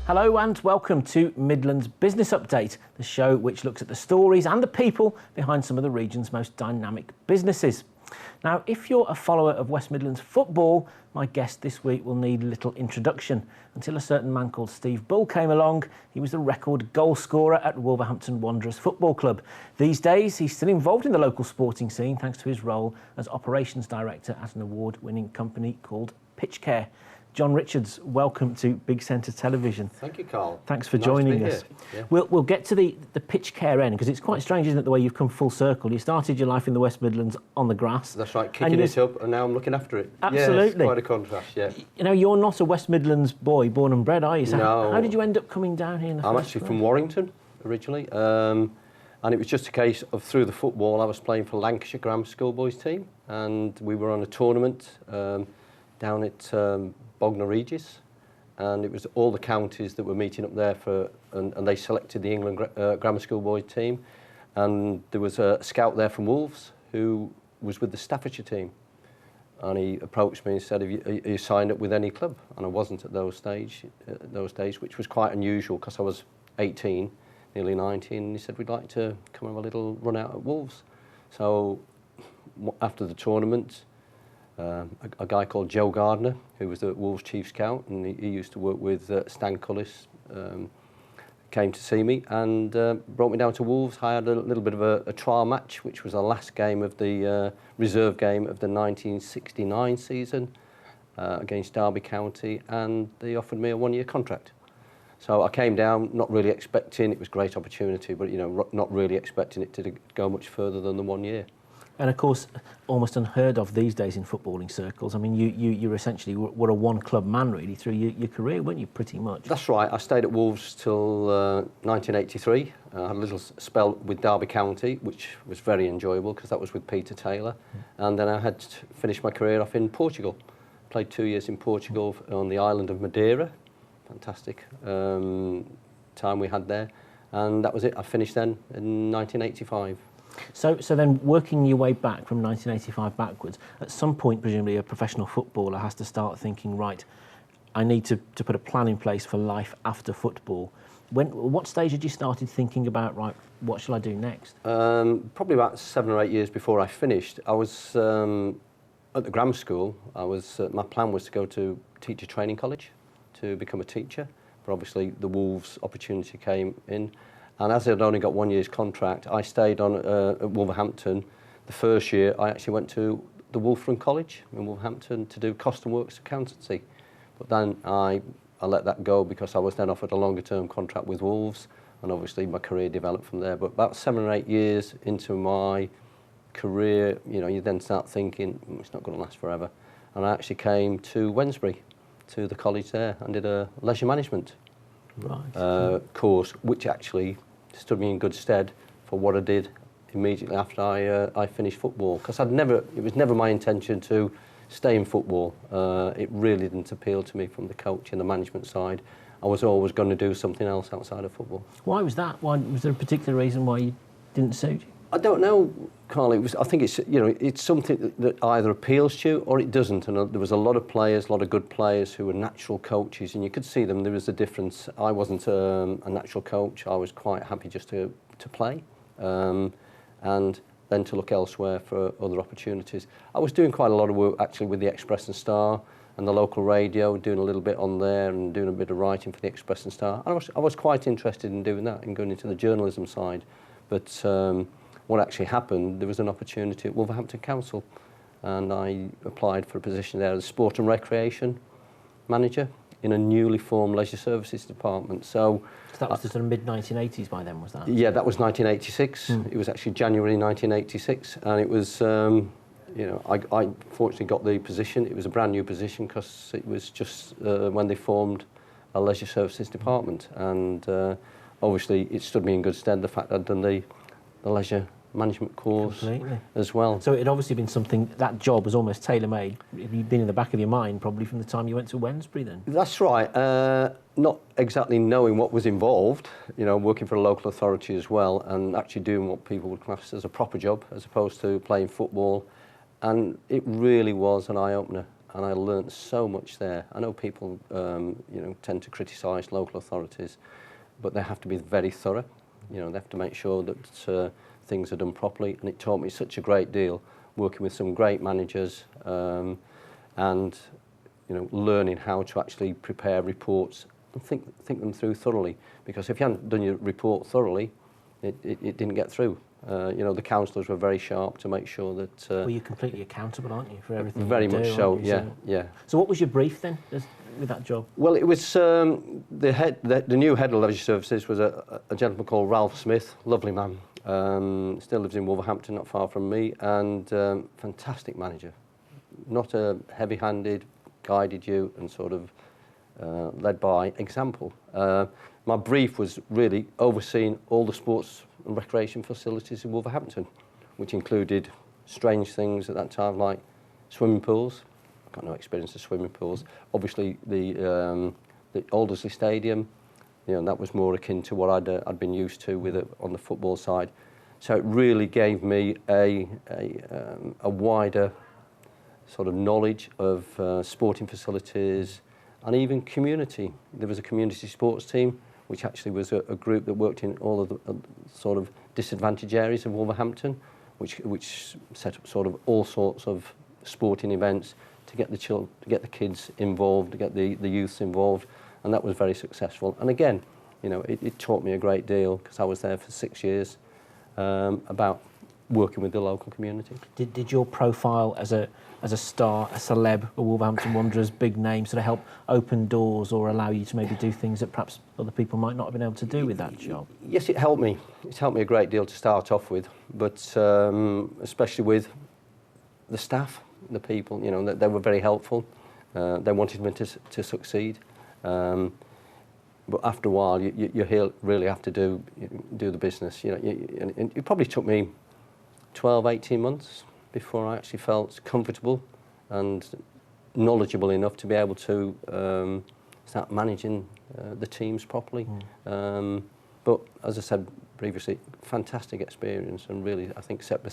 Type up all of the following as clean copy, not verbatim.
Hello and welcome to Midlands Business Update, the show which looks at the stories and the people behind some of the region's most dynamic businesses. Now, if you're a follower of West Midlands football, my guest this week will need a little introduction. Until a certain man called Steve Bull came along, he was the record goal scorer at Wolverhampton Wanderers Football Club. These days, he's still involved in the local sporting scene thanks to his role as operations director at an award-winning company called Pitch Care. John Richards, welcome to Big Centre Television. Thank you, Carl. Thanks for joining us. Yeah. We'll get to the pitch care end, because it's quite strange, isn't it, the way you've come full circle. You started your life in the West Midlands on the grass. That's right, kicking it up, and now I'm looking after it. Absolutely. Yeah, it's quite a contrast, yeah. You know, you're not a West Midlands boy, born and bred, are you? So no. How did you end up coming down here in the I'm first actually place? from Warrington, originally, and it was just a case of, through the football, I was playing for Lancashire Grammar School boys team, and we were on a tournament down at Bognor Regis, and it was all the counties that were meeting up there and they selected the England Grammar School boys team, and there was a scout there from Wolves who was with the Staffordshire team, and he approached me and said, are you signed up with any club? And I wasn't at those days, which was quite unusual because I was 18, nearly 19, and he said, we'd like to come have a little run out at Wolves. So after the tournament, a guy called Joe Gardner, who was the Wolves chief scout, and he used to work with Stan Cullis, came to see me and brought me down to Wolves. I had a little bit of a trial match, which was the last game of the reserve game of the 1969 season against Derby County, and they offered me a one-year contract. So I came down, not really expecting, it was a great opportunity, but not really expecting it to go much further than the 1 year. And of course, almost unheard of these days in footballing circles. I mean, you essentially were a one-club man, really, through your career, weren't you, pretty much? That's right. I stayed at Wolves till 1983. I had a little spell with Derby County, which was very enjoyable because that was with Peter Taylor. And then I had finished my career off in Portugal. Played 2 years in Portugal on the island of Madeira. Fantastic time we had there. And that was it. I finished then in 1985. So then, working your way back from 1985 backwards, at some point, presumably, a professional footballer has to start thinking, right, I need to put a plan in place for life after football. What stage had you started thinking about, right, what shall I do next? Probably about 7 or 8 years before I finished. I was at the grammar school. My plan was to go to teacher training college to become a teacher, but obviously the Wolves opportunity came in. And as I'd only got 1 year's contract, I stayed on at Wolverhampton. The first year, I actually went to the Wolfram College in Wolverhampton to do cost and works accountancy. But then I let that go because I was then offered a longer-term contract with Wolves, and obviously my career developed from there. But about 7 or 8 years into my career, you then start thinking, it's not going to last forever. And I actually came to Wednesbury, to the college there, and did a leisure management course, which actually stood me in good stead for what I did immediately after I finished football, because it was never my intention to stay in football. It really didn't appeal to me from the coach and the management side. I was always going to do something else outside of football. Why was that? Was there a particular reason why you didn't suit you? I don't know, Carl. I think it's something that either appeals to you or it doesn't. And there was a lot of players, a lot of good players who were natural coaches, and you could see them. There was a difference. I wasn't a natural coach. I was quite happy just to play, and then to look elsewhere for other opportunities. I was doing quite a lot of work actually with the Express and Star and the local radio, doing a little bit on there and doing a bit of writing for the Express and Star. I was quite interested in doing that and going into the journalism side, but. What actually happened, there was an opportunity at Wolverhampton Council, and I applied for a position there as sport and recreation manager in a newly formed leisure services department. So that was the sort of mid-1980s by then, was that? Yeah, that was 1986. It was actually January 1986, and it was, I fortunately got the position. It was a brand new position because it was just when they formed a leisure services department, and obviously it stood me in good stead, the fact I'd done the leisure management course as well. So it had obviously been something, that job was almost tailor-made. You'd been in the back of your mind probably from the time you went to Wednesbury then? That's right. Not exactly knowing what was involved, working for a local authority as well, and actually doing what people would class as a proper job as opposed to playing football. And it really was an eye-opener and I learnt so much there. I know people, tend to criticise local authorities, but they have to be very thorough. They have to make sure that things are done properly, and it taught me such a great deal working with some great managers, and learning how to actually prepare reports and think them through thoroughly. Because if you hadn't done your report thoroughly, it didn't get through. The councillors were very sharp to make sure that... well, you're completely accountable, aren't you, for everything very you do? much so, yeah, So, yeah. So what was your brief then with that job? Well, it was the new head of leisure services was a gentleman called Ralph Smith, lovely man. Still lives in Wolverhampton, not far from me, and fantastic manager. Not a heavy-handed, guided you and sort of led by example. My brief was really overseeing all the sports and recreation facilities in Wolverhampton, which included strange things at that time like swimming pools. I've got no experience of swimming pools. Obviously, the Aldersley Stadium, that was more akin to what I'd been used to with it on the football side. So it really gave me a wider sort of knowledge of sporting facilities and even community. There was a community sports team, which actually was a group that worked in all of the sort of disadvantaged areas of Wolverhampton, which set up sort of all sorts of sporting events to get the kids involved, to get the youths involved, and that was very successful. And again, it taught me a great deal because I was there for 6 years about working with the local community. Did your profile as a star, a celeb, a Wolverhampton Wanderers, big name, sort of help open doors or allow you to maybe do things that perhaps other people might not have been able to do with that job? Yes, it helped me. It helped me a great deal to start off with, but especially with the staff, the people, they were very helpful. They wanted me to succeed. But after a while, you really have to do the business. And it probably took me 12, 18 months before I actually felt comfortable and knowledgeable enough to be able to start managing the teams properly. But as I said previously, fantastic experience, and really I think set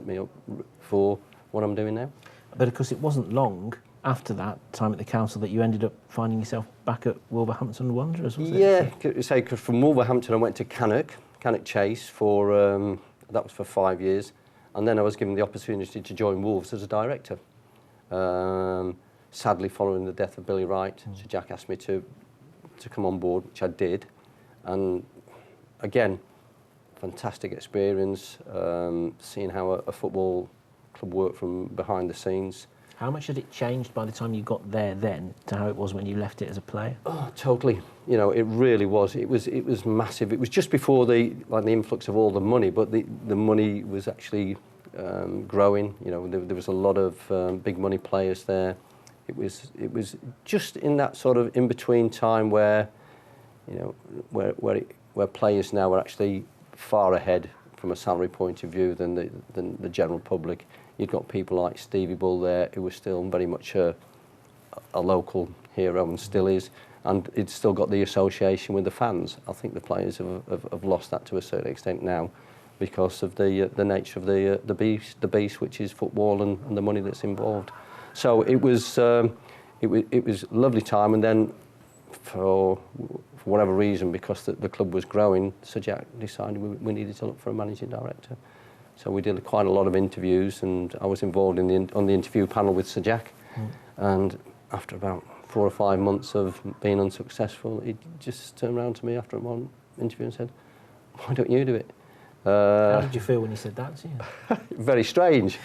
me up for what I'm doing now. But of course it wasn't long after that time at the council that you ended up finding yourself back at Wolverhampton Wanderers, was it? Yeah, because from Wolverhampton I went to Cannock Chase for, that was for 5 years, and then I was given the opportunity to join Wolves as a director. Sadly, following the death of Billy Wright, Sir Jack asked me to come on board, which I did, and again, fantastic experience, seeing how a football club worked from behind the scenes. How much had it changed by the time you got there then to how it was when you left it as a player? Oh, totally. It really was. It was massive. It was just before the influx of all the money, but the money was actually growing. There was a lot of big money players there. It was just in that sort of in between time where where players now are actually far ahead from a salary point of view than the general public. You've got people like Stevie Bull there, who was still very much a local hero and still is, and it's still got the association with the fans. I think the players have lost that to a certain extent now because of the nature of the beast, which is football and the money that's involved. So it was a lovely time, and then for whatever reason, because the club was growing, Sir Jack decided we needed to look for a managing director. So we did quite a lot of interviews, and I was involved on the interview panel with Sir Jack. And after about 4 or 5 months of being unsuccessful, he just turned around to me after one interview and said, "Why don't you do it?" How did you feel when he said that to you? Very strange,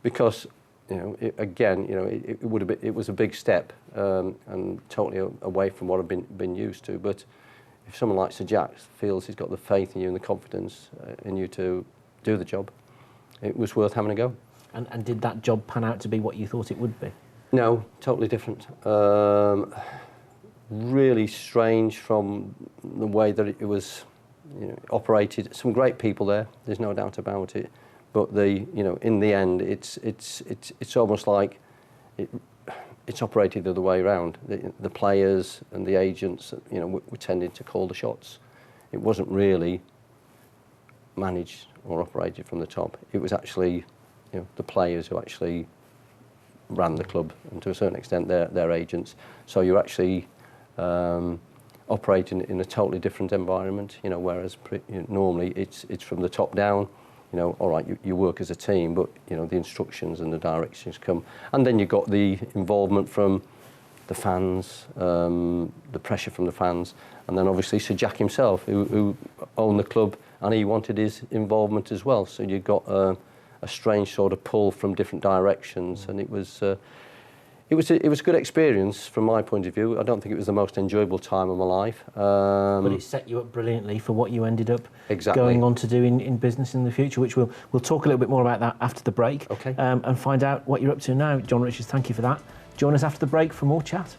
because it was a big step and totally away from what I've been used to. But if someone like Sir Jack feels he's got the faith in you and the confidence in you to do the job, it was worth having a go. And did that job pan out to be what you thought it would be? No, totally different. Really strange from the way that it was operated. Some great people there, there's no doubt about it. But in the end, it's almost like it's operated the other way around. The players and the agents, were tending to call the shots. It wasn't really managed or operated from the top. It was actually, the players who actually ran the club, and to a certain extent their agents. So you're actually operating in a totally different environment, whereas normally it's from the top down. All right, you work as a team, but the instructions and the directions come, and then you got the involvement from the fans, the pressure from the fans, and then obviously Sir Jack himself, who owned the club, and he wanted his involvement as well. So you got a strange sort of pull from different directions, and it was a good experience from my point of view. I don't think it was the most enjoyable time of my life. But it set you up brilliantly for what you ended up going on to do in business in the future, which we'll talk a little bit more about that after the break. Okay. And find out what you're up to now. John Richards, thank you for that. Join us after the break for more chat.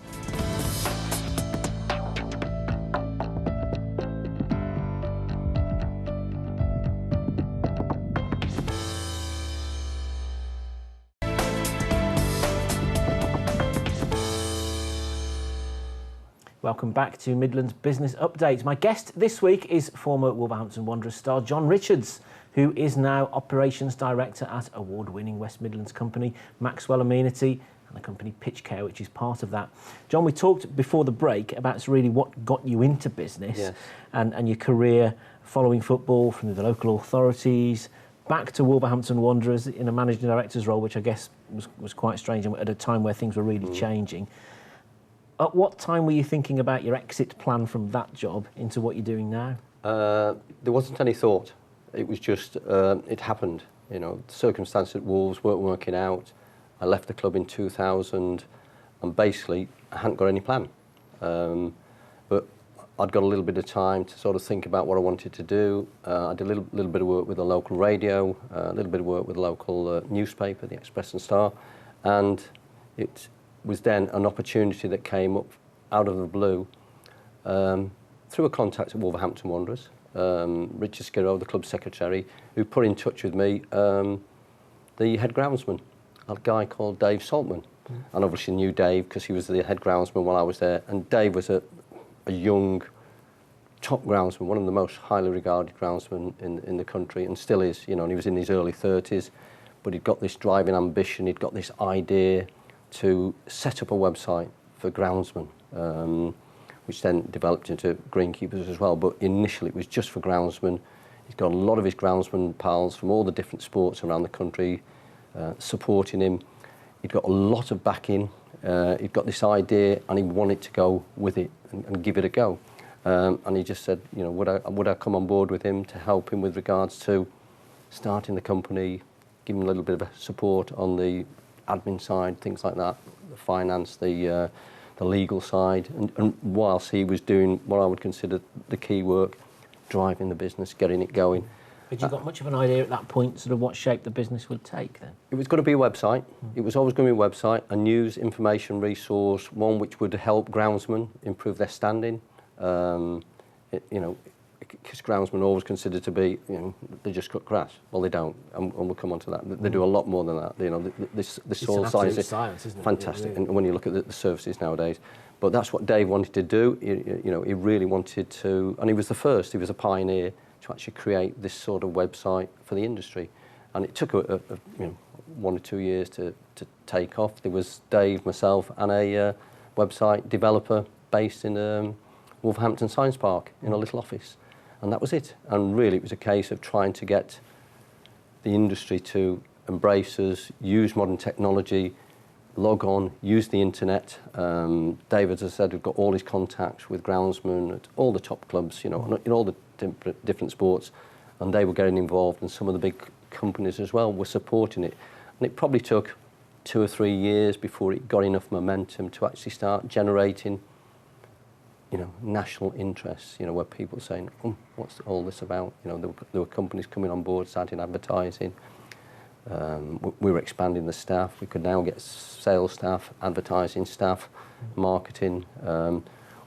Welcome back to Midlands Business Update. My guest this week is former Wolverhampton Wanderers star John Richards, who is now Operations Director at award-winning West Midlands company Maxwell Amenity and the company Pitch Care, which is part of that. John, we talked before the break about really what got you into business. Yes. and your career following football from the local authorities back to Wolverhampton Wanderers in a managing director's role, which I guess was quite strange and at a time where things were really changing. At what time were you thinking about your exit plan from that job into what you're doing now? There wasn't any thought. It was just, it happened. The circumstances at Wolves weren't working out. I left the club in 2000 and basically I hadn't got any plan. But I'd got a little bit of time to sort of think about what I wanted to do. I did a little bit of work with a local radio, a little bit of work with a local newspaper, the Express and Star, and it was then an opportunity that came up out of the blue through a contact at Wolverhampton Wanderers, Richard Skirrow, the club secretary, who put in touch with me the head groundsman, a guy called Dave Saltman. And obviously knew Dave because he was the head groundsman while I was there. And Dave was a young, top groundsman, one of the most highly regarded groundsmen in the country, and still is, and he was in his early 30s, but he'd got this driving ambition, he'd got this idea to set up a website for groundsmen, which then developed into greenkeepers as well. But initially it was just for groundsmen. He's got a lot of his groundsman pals from all the different sports around the country supporting him. He'd got a lot of backing. He'd got this idea and he wanted to go with it and give it a go. And he just said, would I come on board with him to help him with regards to starting the company, give him a little bit of support on the admin side, things like that, the finance, the legal side, and whilst he was doing what I would consider the key work, driving the business, getting it going. Had you got much of an idea at that point, sort of what shape the business would take then? It was going to be a website. It was always going to be a website, a news information resource, one which would help groundsmen improve their standing. Because groundsmen are always considered to be, they just cut grass. Well, they don't, and we'll come on to that. They do a lot more than that. This soil science is fantastic, and when you look at the services nowadays. But that's what Dave wanted to do. He really wanted to, and he was the first. He was a pioneer to actually create this sort of website for the industry, and it took 1 or 2 years to take off. There was Dave, myself, and a website developer based in Wolverhampton Science Park in a little office. And that was it. And really it was a case of trying to get the industry to embrace us, use modern technology, log on, use the internet. David, as I said, we've got all his contacts with groundsmen at all the top clubs, in all the different sports, and they were getting involved, and some of the big companies as well were supporting it. And it probably took 2 or 3 years before it got enough momentum to actually start generating national interest, where people were saying, what's all this about? There were companies coming on board, starting advertising. We were expanding the staff. We could now get sales staff, advertising staff, marketing.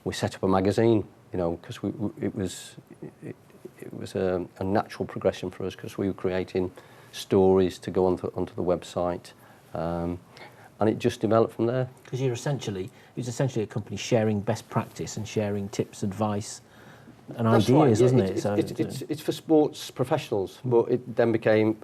We set up a magazine, because it was a natural progression for us, because we were creating stories to go onto the website. And it just developed from there. Because it was essentially a company sharing best practice and sharing tips, advice, and ideas, right. isn't Yeah, it? It's for sports professionals, but it then became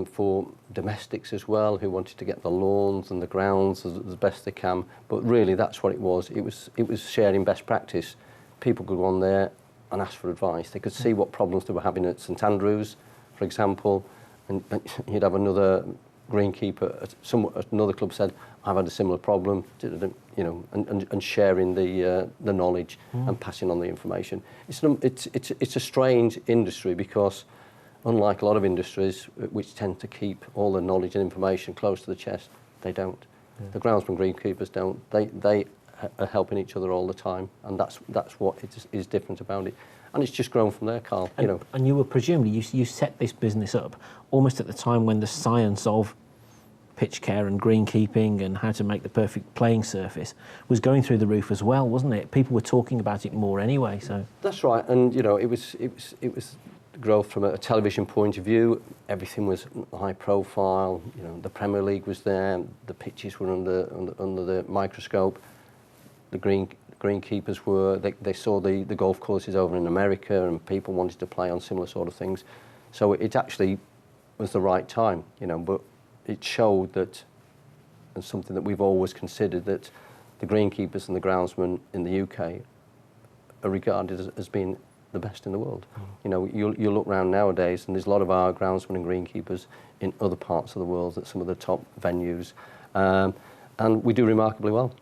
for domestics as well, who wanted to get the lawns and the grounds as best they can. But really, that's what it was. It was sharing best practice. People could go on there and ask for advice. They could see what problems they were having at St Andrews, for example, and you'd have another greenkeeper at another club said, I've had a similar problem, you know, and sharing the knowledge and passing on the information. It's a strange industry because, unlike a lot of industries which tend to keep all the knowledge and information close to the chest, they don't. Yeah. The groundsman greenkeepers don't. They are helping each other all the time, and that's what is different about it. And it's just grown from there, Carl. And, you know. And you were presumably you set this business up almost at the time when the science of pitch care and greenkeeping and how to make the perfect playing surface was going through the roof as well, wasn't it? People were talking about it more anyway. So that's right, and you know, it was growth from a television point of view. Everything was high profile. You know, the Premier League was there. The pitches were under the microscope. The greenkeepers were. They saw the golf courses over in America, and people wanted to play on similar sort of things. So it actually was the right time, you know. But it showed that, and something that we've always considered, that the greenkeepers and the groundsmen in the UK are regarded as being the best in the world. You know, you look around nowadays, and there's a lot of our groundsmen and greenkeepers in other parts of the world at some of the top venues, and we do remarkably well,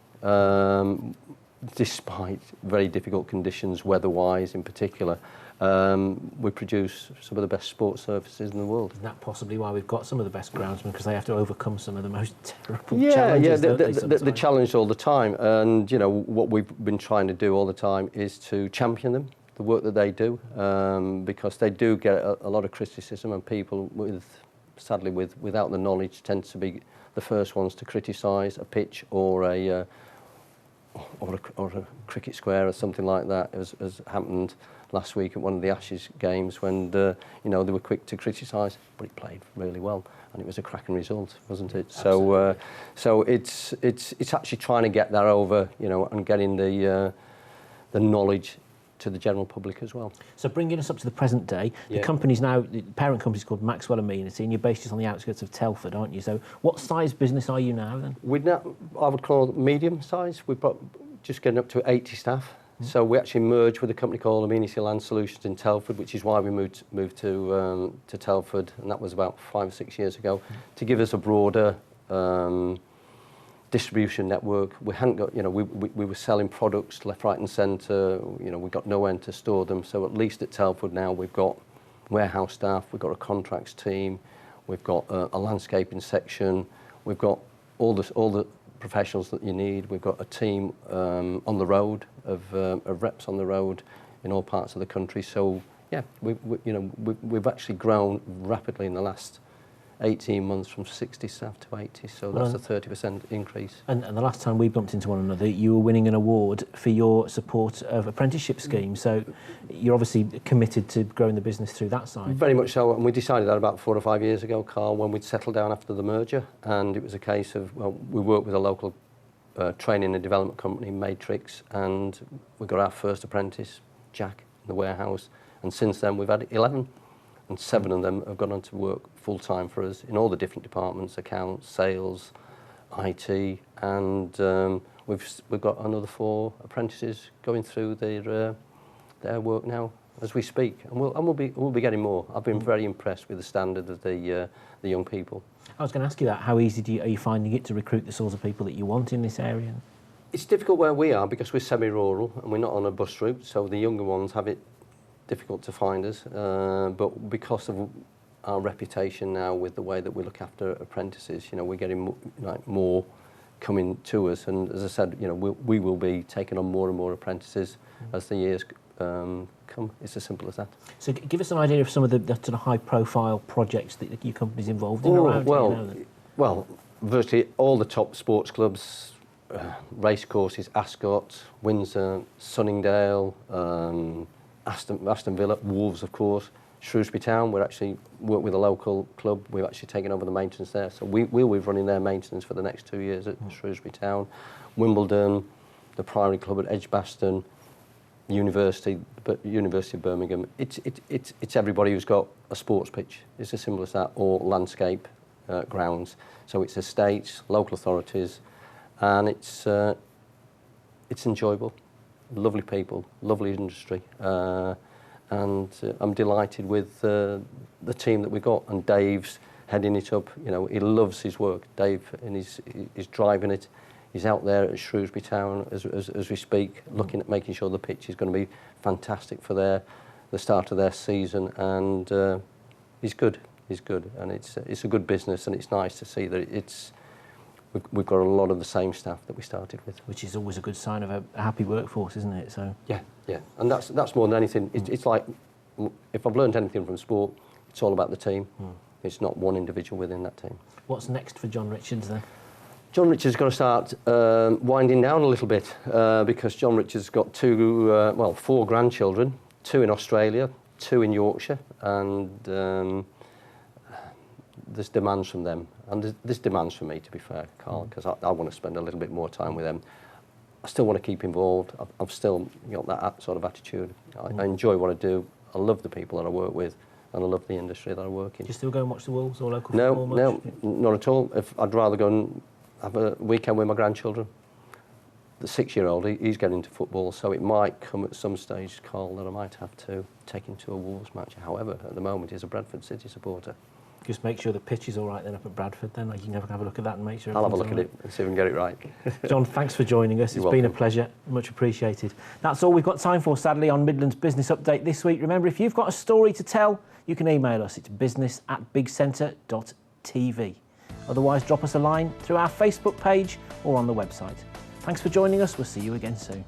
despite very difficult conditions, weather-wise in particular. We produce some of the best sports surfaces in the world. Isn't that possibly why we've got some of the best groundsmen? Because they have to overcome some of the most terrible challenges. Yeah, the challenge all the time. And, you know, what we've been trying to do all the time is to champion them, the work that they do, because they do get a lot of criticism, and people, sadly, without the knowledge, tend to be the first ones to criticise a pitch or a cricket square or something like that, as happened last week at one of the Ashes games when you know, they were quick to criticise, but it played really well, and it was a cracking result, wasn't it? Absolutely. So it's actually trying to get that over, you know, and getting the knowledge to the general public as well. So bringing us up to the present day, the company's now, the parent company's called Maxwell Amenity, and you're based just on the outskirts of Telford, aren't you? So what size business are you now then? I would call it medium size. We've got just getting up to 80 staff. So we actually merged with a company called Amenity Land Solutions in Telford, which is why we moved to Telford, and that was about 5 or 6 years ago, to give us a broader distribution network. We hadn't got, you know, we were selling products left, right and centre. You know, we got nowhere to store them. So at least at Telford now we've got warehouse staff, we've got a contracts team, we've got a landscaping section, we've got all the professionals that you need. We've got a team on the road of reps on the road in all parts of the country. So yeah, we've actually grown rapidly in the last 18 months from 60 staff to 80, so that's a 30% increase. And the last time we bumped into one another, you were winning an award for your support of Apprenticeship Scheme, so you're obviously committed to growing the business through that side. Very much so, and we decided that about 4 or 5 years ago, Carl, when we'd settled down after the merger, and it was a case of, well, we worked with a local training and development company, Matrix, and we got our first apprentice, Jack, in the warehouse, and since then we've had 11. And 7 of them have gone on to work full-time for us in all the different departments, accounts, sales, IT, and we've got another 4 apprentices going through their work now as we speak, and we'll be getting more. I've been very impressed with the standard of the young people. I was going to ask you that. How easy are you finding it to recruit the sorts of people that you want in this area? It's difficult where we are because we're semi-rural and we're not on a bus route, so the younger ones have it difficult to find us, but because of our reputation now with the way that we look after apprentices, you know, we're getting more coming to us, and as I said, you know, we will be taking on more and more apprentices as the years come. It's as simple as that. So give us an idea of some of the sort of high-profile projects that your company's involved in around here. Well, virtually all the top sports clubs, race courses, Ascot, Windsor, Sunningdale, Aston Villa, Wolves, of course, Shrewsbury Town. We're actually work with a local club. We've actually taken over the maintenance there, so we'll be running their maintenance for the next 2 years at Shrewsbury Town. Wimbledon, the Priory Club at Edgbaston, University of Birmingham. It's everybody who's got a sports pitch. It's as simple as that, or landscape grounds. So it's estates, local authorities, and it's enjoyable. Lovely people, lovely industry, and I'm delighted with the team that we got. And Dave's heading it up. You know, he loves his work. Dave, and he's driving it. He's out there at Shrewsbury Town as we speak, looking at making sure the pitch is going to be fantastic for the start of their season. And he's good. He's good, and it's a good business, and it's nice to see that we've got a lot of the same staff that we started with. Which is always a good sign of a happy workforce, isn't it? So yeah, and that's more than anything. It's like, if I've learned anything from sport, it's all about the team. It's not one individual within that team. What's next for John Richards then? John Richards is going to start winding down a little bit because John Richards has got four grandchildren, 2 in Australia, 2 in Yorkshire, and there's demands from them, and there's demands from me, to be fair, Carl, because I want to spend a little bit more time with them. I still want to keep involved. I've still got that sort of attitude. I enjoy what I do. I love the people that I work with, and I love the industry that I work in. Do you still go and watch the Wolves or local football much? No, not at all. I'd rather go and have a weekend with my grandchildren. The 6-year-old, he's getting into football, so it might come at some stage, Carl, that I might have to take him to a Wolves match. However, at the moment, he's a Bradford City supporter. Just make sure the pitch is all right then up at Bradford then. You can have a look at that and make sure. I'll have a look at it and see if we can get it right. John, thanks for joining us. It's been a pleasure. Much appreciated. That's all we've got time for, sadly, on Midlands Business Update this week. Remember, if you've got a story to tell, you can email us. It's business@bigcentre.tv. Otherwise, drop us a line through our Facebook page or on the website. Thanks for joining us. We'll see you again soon.